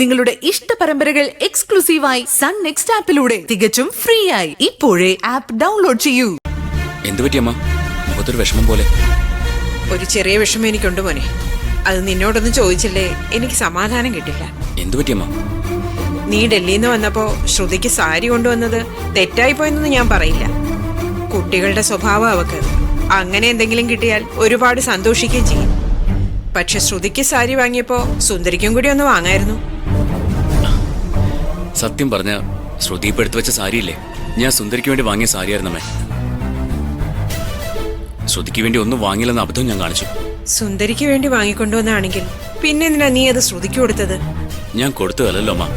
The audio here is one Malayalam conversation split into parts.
നിങ്ങളുടെ ഇഷ്ട പരമ്പരകൾ എക്സ്ക്ലൂസീവായി സൺ നെക്സ്റ്റ് ആപ്പിലൂടെ തികച്ചും ഫ്രീ ആയി ഇപ്പോഴേ ആപ്പ് ഡൗൺലോഡ് ചെയ്യൂ. എന്തു പറ്റിയമ്മ? മുഖത്തൊരു വിഷമം പോലെ. ഒരു ചെറിയ വിഷമം എനിക്കുണ്ട് മോനെ. അത് നിന്നോടൊന്നും ചോദിച്ചില്ലേ എനിക്ക് സമാധാനം കിട്ടില്ല. എന്തു പറ്റിയമ്മ? നീ ഡൽഹിയിൽ നിന്ന് വന്നപ്പോ ശ്രുതിക്ക് സാരി കൊണ്ടുവന്നത് തെറ്റായിപ്പോയെന്നൊന്നും ഞാൻ പറയില്ല. കുട്ടികളുടെ സ്വഭാവം അവക്ക്. അങ്ങനെ എന്തെങ്കിലും കിട്ടിയാൽ ഒരുപാട് സന്തോഷിക്കുകയും ചെയ്യും. പക്ഷെ ശ്രുതിക്ക് സാരി വാങ്ങിയപ്പോ സുന്ദരിക്കും കൂടി ഒന്ന് വാങ്ങായിരുന്നു. സത്യം പറഞ്ഞ ശ്രുതി ഇപ്പൊ എടുത്തു വെച്ച സാരിയില്ലേ, ഞാൻ സുന്ദരിക്ക് വേണ്ടി വാങ്ങിയ സാരിയായിരുന്നമ്മേ. ശ്രുതിക്ക് വേണ്ടി ഒന്നും വാങ്ങിയില്ലെന്ന അബദ്ധം ഞാൻ കാണിച്ചു. സുന്ദരിക്ക് വേണ്ടി വാങ്ങിക്കൊണ്ടുവന്നാണെങ്കിൽ പിന്നെ എന്തിനാ നീ അത് ശ്രുതിക്ക് കൊടുത്തത്? ഞാൻ കൊടുത്തതല്ലോ അമ്മ.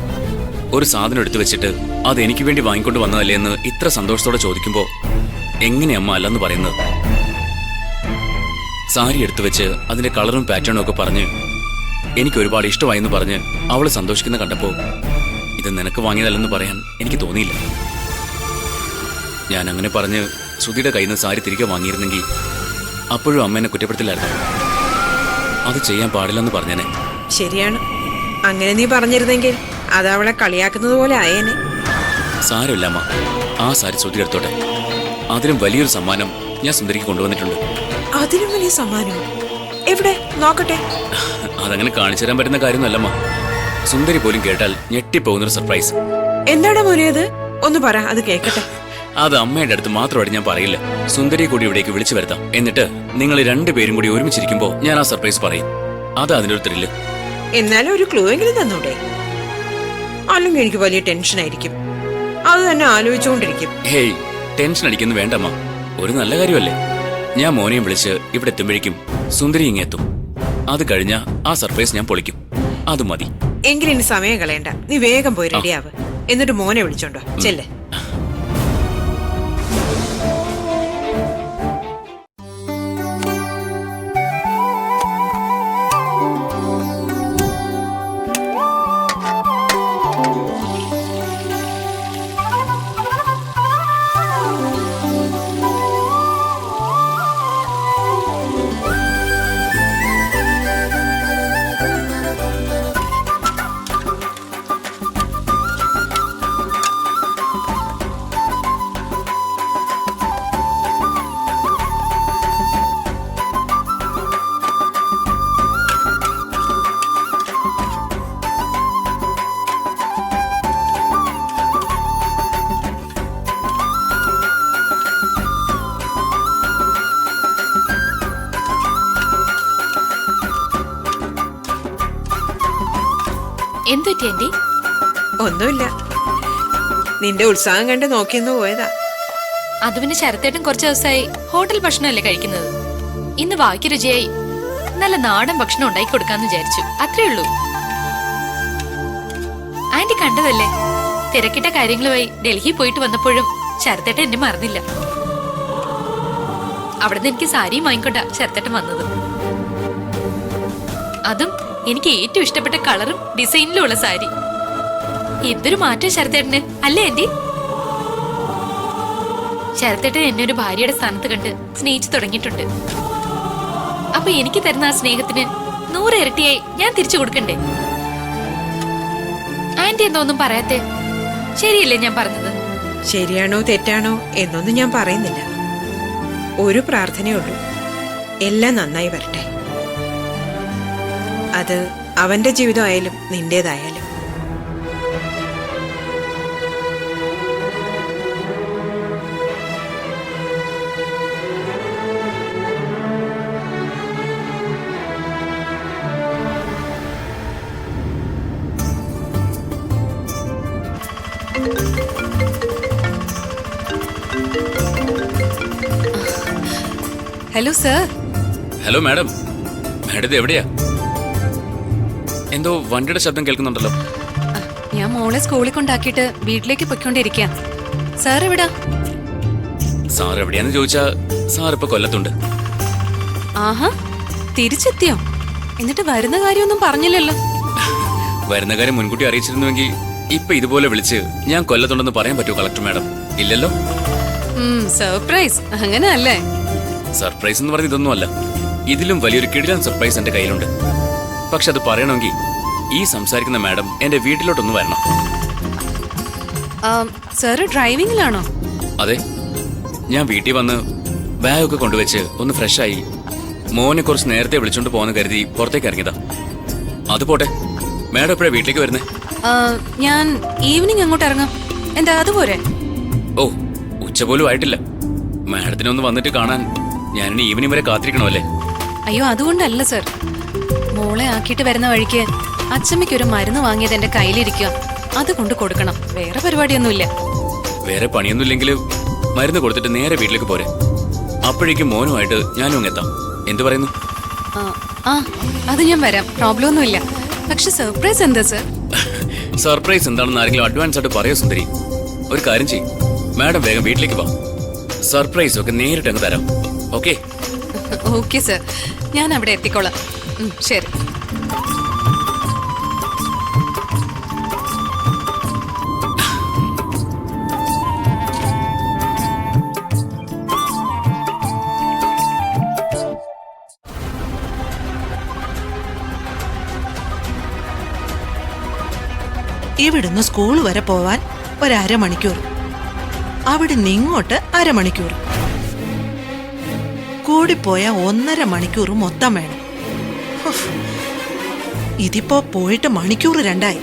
ഒരു സാധനം എടുത്തു വെച്ചിട്ട് അത് എനിക്ക് വേണ്ടി വാങ്ങിക്കൊണ്ട് വന്നതല്ലേ എന്ന് ഇത്ര സന്തോഷത്തോടെ ചോദിക്കുമ്പോ എങ്ങനെയമ്മ അല്ലെന്ന് പറയുന്നത്? സാരി എടുത്തു വെച്ച് അതിന്റെ കളറും പാറ്റേണും ഒക്കെ പറഞ്ഞ് എനിക്ക് ഒരുപാട് ഇഷ്ടമായെന്ന് പറഞ്ഞ് അവള് സന്തോഷിക്കുന്ന കണ്ടപ്പോ ഇത് നിനക്ക് വാങ്ങിയതല്ലെന്ന് പറയാൻ എനിക്ക് തോന്നിയില്ല. ഞാൻ അങ്ങനെ പറഞ്ഞ് ശ്രുതിയുടെ കയ്യിൽ നിന്ന് സാരി തിരികെ വാങ്ങിയിരുന്നെങ്കിൽ അപ്പോഴും അമ്മ എന്നെ കുറ്റപ്പെടുത്തില്ലായിരുന്നു. അത് ചെയ്യാൻ പാടില്ലെന്ന് പറഞ്ഞേനെ. ശരിയാണ്, അങ്ങനെ നീ പറഞ്ഞിരുന്നെങ്കിൽ അത് അവളെ കളിയാക്കുന്നത് പോലെ ആയേനെ. സാരമില്ല അമ്മ, ആ സാരി ശ്രുതി എടുത്തോട്ടെ. അതിലും വലിയൊരു സമ്മാനം ഞാൻ സുന്ദരിക്ക് കൊണ്ടുവന്നിട്ടുണ്ട്. അതിലും വലിയ സമ്മാനം? എവിടെ? നോക്കട്ടെ. അതങ്ങനെ കാണിച്ചു തരാൻ പറ്റുന്ന കാര്യമൊന്നുമല്ലമ്മ. സുന്ദരി പോലും കേട്ടാൽ ഞെട്ടിപ്പോകുന്നൊരു സർപ്രൈസ്. എന്താടാ മോനെ അത്? ഒന്ന് പറ, അത് കേക്കട്ടെ. അത് അമ്മയുടെ അടുത്ത് മാത്രമായിട്ട് ഞാൻ പറയില്ല. സുന്ദരിയെ കൂടി ഇവിടേക്ക് വിളിച്ചു വരുത്താം. എന്നിട്ട് നിങ്ങൾ രണ്ടുപേരും കൂടി ഒരുമിച്ചിരിക്കുമ്പോ ഞാൻ ആ സർപ്രൈസ് പറയും. അതാ അതിന്റെ ഒരു ത്രില്ല്. എന്നാലും ഒരു ക്ലൂ എങ്കിലും തന്നൂടെ? അല്ലെങ്കിൽ എനിക്ക് വലിയ ടെൻഷൻ ആയിരിക്കും. അത് തന്നെ ആലോചിച്ചുകൊണ്ടിരിക്കും. ഹേയ്, ടെൻഷൻ അടിക്കുന്നു വേണ്ടമ്മ. ഒരു നല്ല കാര്യമല്ലേ? ഞാൻ മോനെയും വിളിച്ച് ഇവിടെ എത്തുമ്പോഴേക്കും സുന്ദരി ഇങ്ങെത്തും. അത് കഴിഞ്ഞ ആ സർപ്രൈസ് ഞാൻ പൊളിക്കും. അത് മതി. എങ്കിലും ഇനി സമയം കളയണ്ട, നീ വേഗം പോയി റെഡിയാവ്. എന്നിട്ട് മോനെ വിളിച്ചോണ്ടോ ചെല്ലേ. എന്തുപറ്റി ആന്റി? ഒന്നുമില്ല, നിന്റെ ഉത്സാഹം കണ്ട് നോക്കിയെന്ന് പോയതാ. അത് പിന്നെ ശരത്തേട്ടൻ കുറച്ച് ദിവസമായി ഹോട്ടൽ ഭക്ഷണമല്ലേ കഴിക്കുന്നത്. ഇന്ന് വാക്കി രുചിയായി നല്ല നാടൻ ഭക്ഷണം ഉണ്ടാക്കി കൊടുക്കാന്ന് വിചാരിച്ചു. അത്രേ ഉള്ളൂ. ആന്റി കണ്ടതല്ലേ, തിരക്കിട്ട കാര്യങ്ങളുമായി ഡൽഹി പോയിട്ട് വന്നപ്പോഴും ശരത്തേട്ടൻ എന്നെ മറന്നില്ല. അവിടുന്ന് എനിക്ക് സാരിയും വാങ്ങിക്കൊണ്ടാ ശരത്തേട്ടൻ വന്നത്. അതും എനിക്ക് ഏറ്റവും ഇഷ്ടപ്പെട്ട കളറും ഡിസൈനിലും ഉള്ള സാരി. എന്തൊരു മാറ്റം ശരത്തേട്ടന് അല്ലേ ആന്റി? ശരത്തേട്ടൻ എന്നെ ഒരു ഭാര്യയുടെ സ്ഥാനത്ത് കണ്ട് സ്നേഹിച്ചു തുടങ്ങിയിട്ടുണ്ട്. അപ്പൊ എനിക്ക് തരുന്ന ആ സ്നേഹത്തിന് 100 ഇരട്ടിയായി ഞാൻ തിരിച്ചു കൊടുക്കണ്ടേ? ആന്റി എന്തോന്നും പറയാത്തെ? ശരിയല്ലേ ഞാൻ പറഞ്ഞത്? ശരിയാണോ തെറ്റാണോ എന്നൊന്നും ഞാൻ പറയുന്നില്ല. ഒരു പ്രാർത്ഥനയുള്ളൂ, എല്ലാം നന്നായി വരട്ടെ. അത് അവന്റെ ജീവിതമായാലും നിന്റേതായാലും. Hello sir. Hello madam. Madam ഇത് എവിടെയാ? എന്തോ വണ്ടിയുടെ ശബ്ദം കേൾക്കുന്നുണ്ടല്ലോ. ഞാൻ മോളെ സ്കൂളിൽ കൊണ്ടാക്കിയിട്ട് വീട്ടിലേക്ക് പൊയ്ക്കൊണ്ടിരിക്കാം. സാർ എവിടാ? സാർ എവിടെയാന്ന് ചോദിച്ചാ സാർ ഇപ്പൊ കൊല്ലത്തുണ്ട്. ആഹാ, തിരിച്ചെത്തിയോ? എന്നിട്ട് വരുന്ന കാര്യമൊന്നും പറഞ്ഞില്ലല്ലോ. വരുന്ന കാര്യം മുൻകൂട്ടി അറിയിച്ചിരുന്നുവെങ്കിൽ ഇപ്പൊ ഇതുപോലെ വിളിച്ച് ഞാൻ കൊല്ലത്തുണ്ടെന്ന് പറയാൻ പറ്റുമോ കളക്ടർ മാഡം? ഇല്ലല്ലോ. സർപ്രൈസ് അങ്ങനെ അല്ലേ? സർപ്രൈസ് എന്ന് പറഞ്ഞ ഇതൊന്നും അല്ല. ഇതിലും വലിയൊരു കിടിലൻ സർപ്രൈസ് എന്റെ കയ്യിലുണ്ട്. പക്ഷെ അത് പറയണമെങ്കിൽ ഈ സംസാരിക്കുന്ന മാഡം എന്റെ വീട്ടിലോട്ടൊന്ന് വരണം. സാറ് ഡ്രൈവിംഗിലാണോ? അതെ, ഞാൻ വീട്ടിൽ വന്ന് ബാഗൊക്കെ കൊണ്ടുവച്ച് ഒന്ന് ഫ്രഷായി മോനെ കുറച്ച് നേരത്തെ വിളിച്ചോണ്ട് പോകാന്ന് കരുതി പുറത്തേക്ക് ഇറങ്ങിയതാ. അത് പോട്ടെ, മാഡം എപ്പോഴാ വീട്ടിലേക്ക് വരുന്നേ? ഞാൻ ഈവനിങ് അങ്ങോട്ട് ഇറങ്ങാം. എന്താ അതുപോരെ? ഓ, ഉച്ച പോലും ആയിട്ടില്ല. മാഡത്തിനെ ഒന്ന് വന്നിട്ട് കാണാൻ ഞാനിനി ഈവനിങ് വരെ കാത്തിരിക്കണോ അല്ലേ? അയ്യോ, അതുകൊണ്ടല്ല സർ. മോളെ ആക്കിയിട്ട് വരുന്ന വഴിക്ക് അച്ഛമ്മയ്ക്ക് ഒരു മരുന്ന് വാങ്ങിയത് എന്റെ കയ്യിലിരിക്കുക. അത് കൊണ്ട് കൊടുക്കണം. വേറെ പരിപാടിയൊന്നുമില്ല. വേറെ പണിയൊന്നുമില്ലെങ്കിൽ മരുന്ന് കൊടുത്തിട്ട് നേരെ വീട്ടിലേക്ക് പോരെ. അപ്പോഴേക്കും മോനുമായിട്ട് ഞാനും അങ്ങെത്താം. എന്തു പറയുന്നു? ആ, അത് ഞാൻ വരാം. പ്രോബ്ലം ഒന്നുമില്ല. പക്ഷെ സർപ്രൈസ് എന്താ സർ? സർപ്രൈസ് എന്താണെന്ന് ആരെങ്കിലും അഡ്വാൻസ് ആയിട്ട് പറയോ സുന്ദരി? ഒരു കാര്യം ചെയ്യും, മാഡം വേഗം വീട്ടിലേക്ക് വാ. സർപ്രൈസ് ഒക്കെ നേരിട്ട് അങ്ങ് തരാം. ഓക്കെ? ഓക്കെ സർ, ഞാൻ അവിടെ എത്തിക്കോളാം. ശരി. ഇവിടുന്ന് സ്കൂൾ വരെ പോവാൻ ഒരമണിക്കൂർ, അവിടുന്ന് ഇങ്ങോട്ട് അരമണിക്കൂർ, കൂടിപ്പോയ 1.5 മണിക്കൂർ മൊത്തം വേണം. ഇതിപ്പോ പോയിട്ട് മണിക്കൂർ 2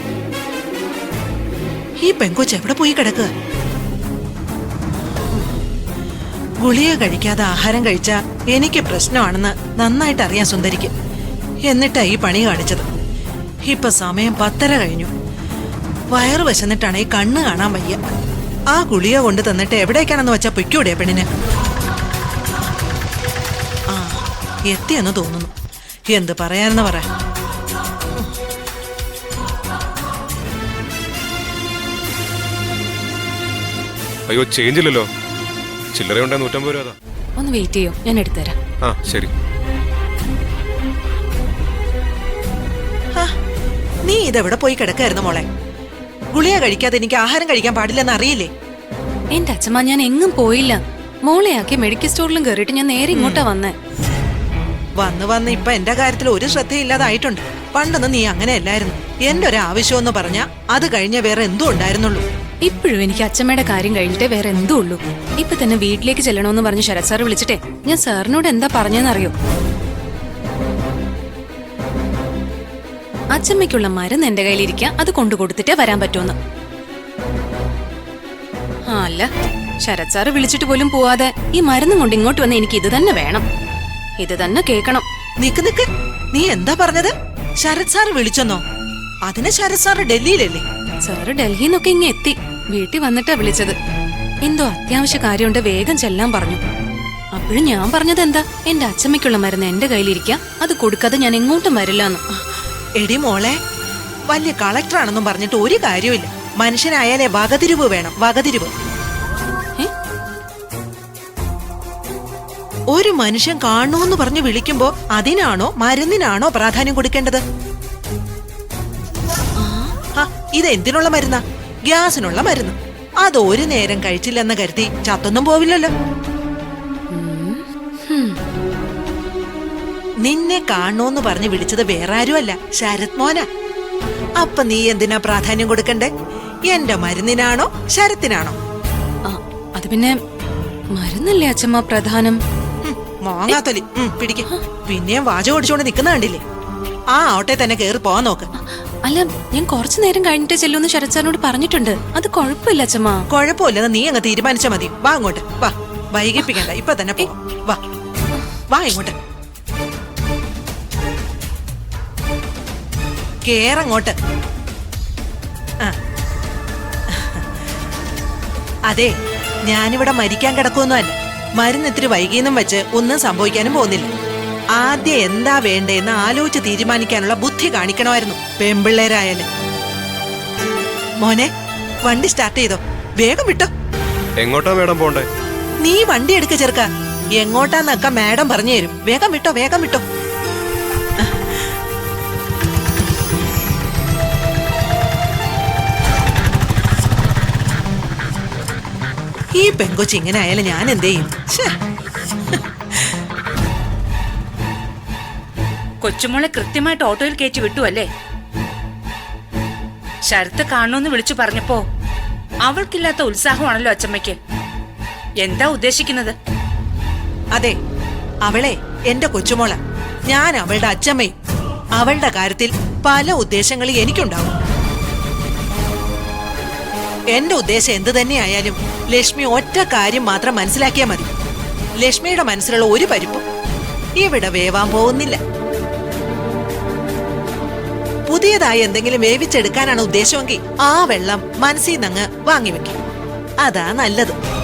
ഈ പെങ്കൊച്ച് എവിടെ പോയി കിടക്കുക? ഗുളിക കഴിക്കാതെ ആഹാരം കഴിച്ച എനിക്ക് പ്രശ്നമാണെന്ന് നന്നായിട്ട് അറിയാം സുന്ദരിക്ക്. എന്നിട്ടാ ഈ പണി കാണിച്ചത്. ഇപ്പൊ സമയം 10:30 കഴിഞ്ഞു. വയറ് വശന്നിട്ടാണ് ഈ കണ്ണ് കാണാൻ വയ്യ. ആ ഗുളിക കൊണ്ട് തന്നിട്ട് എവിടേക്കാണെന്ന് വെച്ചാ പൊയ്ക്കൂടെ പെണ്ണിന്? ആ, എത്തിയെന്ന് തോന്നുന്നു. എന്ത് പറയാനെന്ന് പറ. അയ്യോ, ചേഞ്ച് ഇല്ലല്ലോ. ചില്ലറ ഉണ്ടേ 150 രൂപ. ഒന്ന് വെയിറ്റ് ചെയ്യോ, ഞാൻ എടുത്തുതരാം. ആ ശരി. നീ ഇതെവിടെ പോയി കിടക്കായിരുന്നു മോളെ? ഗുളിക കഴിക്കാതെ എനിക്ക് ആഹാരം കഴിക്കാൻ പാടില്ലെന്ന് അറിയില്ലേ? എന്റെ അച്ഛമ്മ, ഞാൻ എങ്ങും പോയില്ല. മോളെയാക്കി മെഡിക്കൽ സ്റ്റോറിലും കയറിയിട്ട് ഞാൻ നേരെ ഇങ്ങോട്ടാ വന്നേ. വന്ന് ഇപ്പൊ എന്റെ കാര്യത്തിൽ ഒരു ശ്രദ്ധയില്ലാതായിട്ടുണ്ട്. പണ്ടൊന്നും നീ അങ്ങനെയല്ലായിരുന്നു. എന്റെ ഒരു ആവശ്യം എന്ന് പറഞ്ഞാ അത് കഴിഞ്ഞ വേറെ എന്തോ ഉണ്ടായിരുന്നുള്ളൂ. ഇപ്പോഴും എനിക്ക് അച്ഛമ്മയുടെ കാര്യം കഴിഞ്ഞിട്ടേ വേറെ എന്തോ ഉള്ളൂ. ഇപ്പൊ തന്നെ വീട്ടിലേക്ക് ചെല്ലണമെന്ന് പറഞ്ഞ് ശരത് സാർ വിളിച്ചിട്ടേ ഞാൻ സാറിനോട് എന്താ പറഞ്ഞെന്നറിയോ? അച്ഛമ്മയ്ക്കുള്ള മരുന്ന് എന്റെ കയ്യിലിരിക്കുക, അത് കൊണ്ടു കൊടുത്തിട്ടേ വരാൻ പറ്റുമെന്ന്. അല്ല, ശരത് സാറ് വിളിച്ചിട്ട് പോലും പോവാതെ ഈ മരുന്നും കൊണ്ട് ഇങ്ങോട്ട് വന്ന് എനിക്ക് ഇത് തന്നെ വേണം, ഇത് തന്നെ കേൾക്കണം. നിക്ക്, നീ എന്താ പറഞ്ഞത്? ശരത് സാർ വിളിച്ചെന്നോ? അതിന് ശരത് സാർ ഡൽഹിയിലല്ലേ? സാറ് ഡൽഹിന്നൊക്കെ ഇങ്ങ് എത്തി. വീട്ടിൽ വന്നിട്ടാ വിളിച്ചത്. എന്തോ അത്യാവശ്യ കാര്യമുണ്ട്, വേഗം ചെല്ലാൻ പറഞ്ഞു. അപ്പോഴും ഞാൻ പറഞ്ഞത് എന്താ, എന്റെ അച്ഛമ്മയ്ക്കുള്ള മരുന്ന് എന്റെ കയ്യിലിരിക്കുക, അത് കൊടുക്കാതെ ഞാൻ എങ്ങോട്ടും വരില്ലാന്ന്. എടി മോളെ, വലിയ കളക്ടറാണെന്നും പറഞ്ഞിട്ട് ഒരു കാര്യമില്ല. മനുഷ്യനായാലേ വകതിരിവ് വേണം, വകതിരിവ്. ഒരു മനുഷ്യൻ കാണുമെന്ന് പറഞ്ഞ് വിളിക്കുമ്പോ അതിനാണോ മരുന്നിനാണോ പ്രാധാന്യം കൊടുക്കേണ്ടത്? ഇത് എന്തിനുള്ള മരുന്നാ? ഗ്യാസിനുള്ള മരുന്ന്. അത് ഒരു നേരം കഴിച്ചില്ലെന്ന് കരുതി ചത്തൊന്നും പോവില്ലല്ലോ. നിന്നെ കാണണോന്ന് പറഞ്ഞ് വിളിച്ചത് വേറെ ആരുമല്ല, ശരത് മോന. അപ്പൊ നീ എന്തിനാ പ്രാധാന്യം കൊടുക്കണ്ടേ? എന്റെ മരുന്നിനാണോ ശരത്തിനാണോ? അത് പിന്നെ മരുന്നല്ലേ അച്ഛമ്മ പ്രധാനം. മോങ്ങാത്തൊലി പിടിക്ക. പിന്നെയും വാചകം ഓടിച്ചോണ്ട് നിക്കുന്ന കണ്ടില്ലേ? ആ ഓട്ടെ തന്നെ കേറി പോവാൻ നോക്ക്. അല്ല, ഞാൻ കുറച്ചു നേരം കഴിഞ്ഞിട്ട് ചെല്ലുമെന്ന് ശരത് സാറിനോട് പറഞ്ഞിട്ടുണ്ട്. അത് കുഴപ്പമില്ല അച്ഛമ്മ. കുഴപ്പമില്ലെന്ന് നീ അങ്ങ് തീരുമാനിച്ചാ മതി. വാ അങ്ങോട്ട് വാ, വൈകിപ്പിക്കണ്ട, ഇപ്പൊ തന്നെ പോ. വാ വാ ഇങ്ങോട്ട് കേറങ്ങോട്ട്. അതെ, ഞാനിവിടെ മരിക്കാൻ കിടക്കൊന്നുമല്ല. മരുന്ന് ഇത്തിരി വൈകിയെന്നും വെച്ച് ഒന്നും സംഭവിക്കാനും പോകുന്നില്ല. ആദ്യം എന്താ വേണ്ടേന്ന് ആലോചിച്ച് തീരുമാനിക്കാനുള്ള ബുദ്ധി കാണിക്കണമായിരുന്നു പെമ്പിള്ളേരായാലും. മോനെ, വണ്ടി സ്റ്റാർട്ട് ചെയ്തോ, വേഗം വിട്ടോ. എങ്ങോട്ടാ മേഡം പോണ്ടേ? നീ വണ്ടി എടുക്ക ചെറുക്ക. എങ്ങോട്ടാന്നൊക്കെ മാഡം പറഞ്ഞു തരും. വേഗം വിട്ടോ, വേഗം വിട്ടോ. ഈ പെങ്കൊച്ച് ഇങ്ങനെ ആയാലും ഞാൻ എന്ത് ചെയ്യും? കൊച്ചുമോളെ കൃത്യമായിട്ട് ഓട്ടോയിൽ കയറ്റി വിട്ടു അല്ലേ? ശരത്ത് കാണണമെന്ന് വിളിച്ചു പറഞ്ഞപ്പോ അവൾക്കില്ലാത്ത ഉത്സാഹമാണല്ലോ അച്ചമ്മയ്ക്ക്. എന്താ ഉദ്ദേശിക്കുന്നത്? അതെ, അവളെ എന്റെ കൊച്ചുമോള. ഞാൻ അവളുടെ അച്ഛമ്മയും. അവളുടെ കാര്യത്തിൽ പല ഉദ്ദേശങ്ങൾ എനിക്കുണ്ടാവും. എന്റെ ഉദ്ദേശം എന്തു തന്നെയായാലും ലക്ഷ്മി ഒറ്റ കാര്യം മാത്രം മനസ്സിലാക്കിയാൽ മതി. ലക്ഷ്മിയുടെ മനസ്സിലുള്ള ഒരു പരിപ്പും ഇവിടെ വേവാൻ പോകുന്നില്ല. പുതിയതായി എന്തെങ്കിലും വേവിച്ചെടുക്കാനാണ് ഉദ്ദേശമെങ്കിൽ ആ വെള്ളം മനസ്സിൽ നിന്നങ്ങ് വാങ്ങിവെക്കും. അതാ നല്ലത്.